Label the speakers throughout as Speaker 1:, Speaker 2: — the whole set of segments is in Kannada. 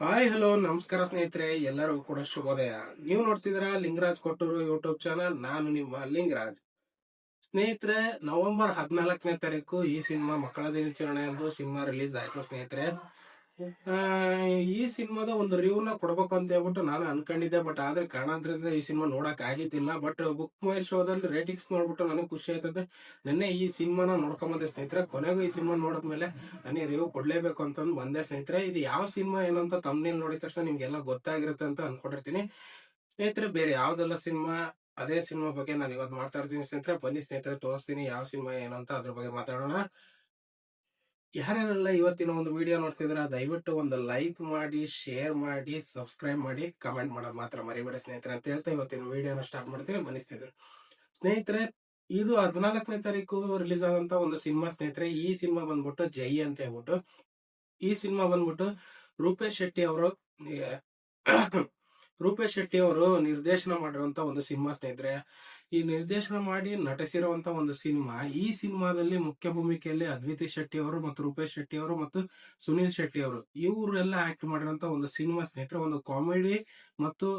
Speaker 1: ಹಾಯ್ ಹಲೋ ನಮಸ್ಕಾರ ಸ್ನೇಹಿತರೆ, ಎಲ್ಲರಿಗೂ ಕೂಡ ಶುಭೋದಯ. ನೀವು ನೋಡ್ತಿದ್ದೀರಾ ಲಿಂಗರಾಜ್ ಕೊಟ್ಟೂರು ಯೂಟ್ಯೂಬ್ ಚಾನಲ್. ನಾನು ನಿಮ್ಮ ಲಿಂಗರಾಜ್. ಸ್ನೇಹಿತರೆ, ನವೆಂಬರ್ 14ನೇ ತಾರೀಕು ಈ ಸಿನಿಮಾ ಮಕ್ಕಳ ದಿನಾಚರಣೆ ಎಂದು ಸಿನಿಮಾ ರಿಲೀಸ್ ಆಯ್ತು ಸ್ನೇಹಿತರೆ. ಆ, ಈ ಸಿನಿಮಾದ ಒಂದು ರಿವ್ಯೂನ ಕೊಡ್ಬೇಕು ಅಂತ ಹೇಳ್ಬಿಟ್ಟು ನಾನು ಅನ್ಕೊಂಡಿದ್ದೆ. ಬಟ್ ಆದ್ರೆ ಕಾರಣಾಂತರದಿಂದ ಈ ಸಿನಿಮಾ ನೋಡಕ್ ಆಗಿದ್ದಿಲ್ಲ. ಬಟ್ ಬುಕ್ ಮೈ ಶೋದಲ್ಲಿ ರೇಟಿಂಗ್ಸ್ ನೋಡ್ಬಿಟ್ಟು ನನಗೆ ಖುಷಿ ಆಯ್ತದೆ. ನಿನ್ನೆ ಈ ಸಿನಿಮಾನ ನೋಡ್ಕೊಂಬಂದೆ ಸ್ನೇಹಿತರೆ. ಕೊನೆಗೂ ಈ ಸಿನಿಮಾ ನೋಡಿದ್ಮೇಲೆ ನನಗೆ ರಿವ್ಯೂ ಕೊಡ್ಲೇಬೇಕು ಅಂತಂದು ಬಂದೆ ಸ್ನೇಹಿತರೆ. ಇದು ಯಾವ ಸಿನಿಮಾ ಏನು ಅಂತ ತಮ್ಮನೇಲಿ ನೋಡಿದ ತಕ್ಷಣ ನಿಮ್ಗೆಲ್ಲ ಗೊತ್ತಾಗಿರುತ್ತೆ ಅಂತ ಅನ್ಕೊಂಡಿರ್ತೀನಿ ಸ್ನೇಹಿತರೆ. ಬೇರೆ ಯಾವ್ದೆಲ್ಲ ಸಿನಿಮಾ, ಅದೇ ಸಿನಿಮಾ ಬಗ್ಗೆ ನಾನು ಇವತ್ತು ಮಾಡ್ತಾ ಇರ್ತೀನಿ ಸ್ನೇಹಿತರೆ. ಬನ್ನಿ ಸ್ನೇಹಿತರೆ, ತೋರಿಸ್ತೀನಿ ಯಾವ ಸಿನಿಮಾ ಏನು ಅಂತ, ಅದ್ರ ಬಗ್ಗೆ ಮಾತಾಡೋಣ. ಯಾರ್ಯಾರೆಲ್ಲ ಇವತ್ತಿನ ಒಂದು ವಿಡಿಯೋ ನೋಡ್ತಿದ್ರ ದಯವಿಟ್ಟು ಒಂದು ಲೈಕ್ ಮಾಡಿ, ಶೇರ್ ಮಾಡಿ, ಸಬ್ಸ್ಕ್ರೈಬ್ ಮಾಡಿ, ಕಮೆಂಟ್ ಮಾಡೋದು ಮಾತ್ರ ಮರಿಬೇಡಿ ಸ್ನೇಹಿತರೆ ಅಂತ ಹೇಳ್ತಾ ಇವತ್ತಿನ ವಿಡಿಯೋನ ಸ್ಟಾರ್ಟ್ ಮಾಡ್ತೀನಿ. ಬನ್ನಿ ಸ್ನೇಹಿತರೆ, ಇದು 14ನೇ ತಾರೀಕು ರಿಲೀಸ್ ಆದಂತ ಒಂದು ಸಿನಿಮಾ ಸ್ನೇಹಿತರೆ. ಈ ಸಿನಿಮಾ ಬಂದ್ಬಿಟ್ಟು ಜೈ ಅಂತ ಹೇಳ್ಬಿಟ್ಟು, ಈ ಸಿನಿಮಾ ಬಂದ್ಬಿಟ್ಟು ರೂಪೇಶ್ ಶೆಟ್ಟಿ ಅವರು ರೂಪೇಶ್ ಶೆಟ್ಟಿ ಅವರು ನಿರ್ದೇಶನ ಮಾಡಿರುವಂತ ಒಂದು ಸಿನಿಮಾ ಸ್ನೇಹಿತರೆ. ಈ ನಿರ್ದೇಶನ ಮಾಡಿ ನಟಿಸಿರುವಂತ ಒಂದು ಸಿನಿಮಾ. ಈ ಸಿನಿಮಾದಲ್ಲಿ ಮುಖ್ಯ ಭೂಮಿಕೆಯಲ್ಲಿ ಅದ್ವಿತಿ ಶೆಟ್ಟಿ ಅವರು ಮತ್ತು ರೂಪೇಶ್ ಶೆಟ್ಟಿ ಅವರು ಮತ್ತು ಸುನೀಲ್ ಶೆಟ್ಟಿ ಅವರು ಇವರೆಲ್ಲ ಆಕ್ಟ್ ಮಾಡಿರುವಂತ ಒಂದು ಸಿನಿಮಾ ಸ್ನೇಹಿತರೆ. ಒಂದು ಕಾಮಿಡಿ ಮತ್ತು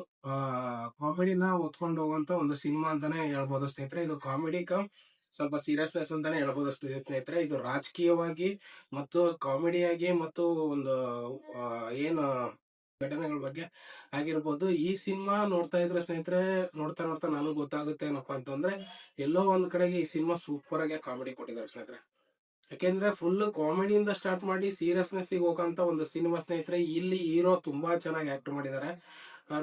Speaker 1: ಕಾಮಿಡಿನ ಹೊತ್ಕೊಂಡು ಹೋಗುವಂತ ಒಂದು ಸಿನಿಮಾ ಅಂತಾನೆ ಹೇಳ್ಬೋದು ಸ್ನೇಹಿತರೆ. ಇದು ಕಾಮಿಡಿ ಕಮ್ ಸ್ವಲ್ಪ ಸೀರಿಯಸ್ನೆಸ್ ಅಂತಾನೆ ಹೇಳ್ಬೋದು ಸ್ನೇಹಿತರೆ. ಇದು ರಾಜಕೀಯವಾಗಿ ಮತ್ತು ಕಾಮಿಡಿಯಾಗಿ ಮತ್ತು ಒಂದು ಏನು ಘಟನೆಗಳ ಬಗ್ಗೆ ಆಗಿರ್ಬೋದು. ಈ ಸಿನಿಮಾ ನೋಡ್ತಾ ಇದ್ರೆ ಸ್ನೇಹಿತರೆ, ನೋಡ್ತಾ ನೋಡ್ತಾ ನನಗೆ ಗೊತ್ತಾಗುತ್ತೆ ಏನಪ್ಪಾ ಅಂತಂದ್ರೆ, ಎಲ್ಲೋ ಒಂದ್ ಕಡೆಗೆ ಈ ಸಿನಿಮಾ ಸೂಪರ್ ಆಗಿ ಕಾಮಿಡಿ ಕೊಟ್ಟಿದ್ದಾರೆ ಸ್ನೇಹಿತರೆ. ಯಾಕೆಂದ್ರೆ ಫುಲ್ ಕಾಮಿಡಿಯಿಂದ ಸ್ಟಾರ್ಟ್ ಮಾಡಿ ಸೀರಿಯಸ್ನೆಸ್ ಹೋಗಂತ ಒಂದು ಸಿನಿಮಾ ಸ್ನೇಹಿತರೆ. ಇಲ್ಲಿ ಹೀರೋ ತುಂಬಾ ಚೆನ್ನಾಗಿ ಆಕ್ಟ್ ಮಾಡಿದ್ದಾರೆ.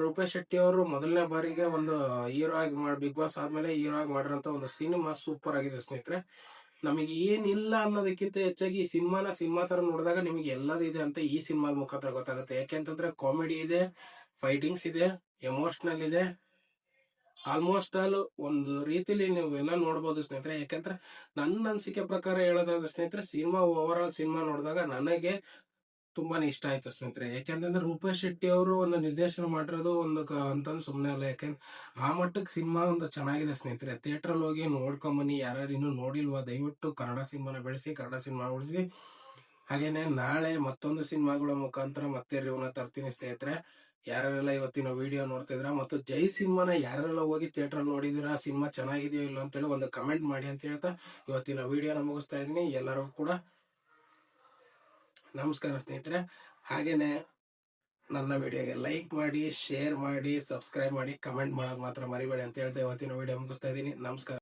Speaker 1: ರೂಪೇಶ್ ಶೆಟ್ಟಿ ಅವರು ಮೊದಲನೇ ಬಾರಿಗೆ ಒಂದು ಹೀರೋ ಆಗಿ ಬಿಗ್ ಬಾಸ್ ಆದ್ಮೇಲೆ ಹೀರೋ ಆಗಿ ಮಾಡಿರೋಂತ ಒಂದು ಸಿನಿಮಾ ಸೂಪರ್ ಆಗಿದೆ ಸ್ನೇಹಿತರೆ. ನಮಗೆ ಏನಿಲ್ಲ ಅನ್ನೋದಕ್ಕಿಂತ ಹೆಚ್ಚಾಗಿ ಈ ಸಿನಿಮಾ ತರ ನೋಡಿದಾಗ ನಿಮಗೆ ಎಲ್ಲದಿದೆ ಅಂತ ಈ ಸಿನಿಮಾ ಮುಖಾಂತರ ಗೊತ್ತಾಗುತ್ತೆ. ಯಾಕೆಂತಂದ್ರೆ ಕಾಮಿಡಿ ಇದೆ, ಫೈಟಿಂಗ್ಸ್ ಇದೆ, ಎಮೋಷನಲ್ ಇದೆ. ಆಲ್ಮೋಸ್ಟ್ ಆಲ್ ಒಂದು ರೀತಿಲಿ ನೀವು ಎಲ್ಲ ನೋಡ್ಬೋದು ಸ್ನೇಹಿತರೆ. ಯಾಕಂದ್ರೆ ನನ್ನ ಅನಿಸಿಕೆ ಪ್ರಕಾರ ಹೇಳೋದಾದ್ರೆ ಸ್ನೇಹಿತರೆ, ಓವರ್ ಆಲ್ ಸಿನಿಮಾ ನೋಡಿದಾಗ ನನಗೆ ತುಂಬಾನೇ ಇಷ್ಟ ಆಯ್ತು ಸ್ನೇಹಿತರೆ. ಯಾಕೆಂತಂದ್ರೆ ರೂಪೇಶ್ ಶೆಟ್ಟಿ ಅವರು ಒಂದು ನಿರ್ದೇಶನ ಮಾಡಿರೋದು ಒಂದು ಅಂತಂದು ಸುಮ್ಮನೆ ಅಲ್ಲ. ಯಾಕಂದ್ರೆ ಆ ಮಟ್ಟಕ್ಕೆ ಸಿನಿಮಾ ಒಂದು ಚೆನ್ನಾಗಿದೆ ಸ್ನೇಹಿತರೆ. ಥಿಯೇಟರ್ ಅಲ್ಲಿ ಹೋಗಿ ನೋಡ್ಕೊಂಬನ್ನಿ. ಯಾರ್ಯಾರು ಇನ್ನೂ ನೋಡಿಲ್ವಾ ದಯವಿಟ್ಟು ಕನ್ನಡ ಸಿನಿಮಾನ ಬೆಳೆಸಿ, ಕನ್ನಡ ಸಿನಿಮಾ ಉಳಿಸಿ. ಹಾಗೇನೆ ನಾಳೆ ಮತ್ತೊಂದು ಸಿನಿಮಾಗಳ ಮುಖಾಂತರ ಮತ್ತೆ ರಿವ್ಯೂನ ತರ್ತೀನಿ ಸ್ನೇಹಿತರೆ. ಯಾರೆಲ್ಲ ಇವತ್ತಿನ ವಿಡಿಯೋ ನೋಡ್ತಿದ್ರ ಮತ್ತು ಜೈ ಸಿನಿಮಾನ ಯಾರೆಲ್ಲ ಹೋಗಿ ಥಿಯೇಟರ್ ನೋಡಿದಿರಾ, ಸಿನಿಮಾ ಚೆನ್ನಾಗಿದೆಯೋ ಇಲ್ಲ ಅಂತೇಳಿ ಒಂದು ಕಮೆಂಟ್ ಮಾಡಿ ಅಂತ ಹೇಳ್ತಾ ಇವತ್ತಿನ ವಿಡಿಯೋನ ಮುಗಿಸ್ತಾ ಇದೀನಿ. ಎಲ್ಲರೂ ಕೂಡ ನಮಸ್ಕಾರ ಸ್ನೇಹಿತರೆ. ಹಾಗೇನೆ ನನ್ನ ವಿಡಿಯೋಗೆ ಲೈಕ್ ಮಾಡಿ, ಶೇರ್ ಮಾಡಿ, ಸಬ್ಸ್ಕ್ರೈಬ್ ಮಾಡಿ, ಕಮೆಂಟ್ ಮಾಡೋದು ಮಾತ್ರ ಮರಿಬೇಡಿ ಅಂತ ಹೇಳ್ತಾ ಇವತ್ತಿನ ವಿಡಿಯೋ ಮುಗಿಸ್ತಾ ಇದ್ದೀನಿ. ನಮಸ್ಕಾರ.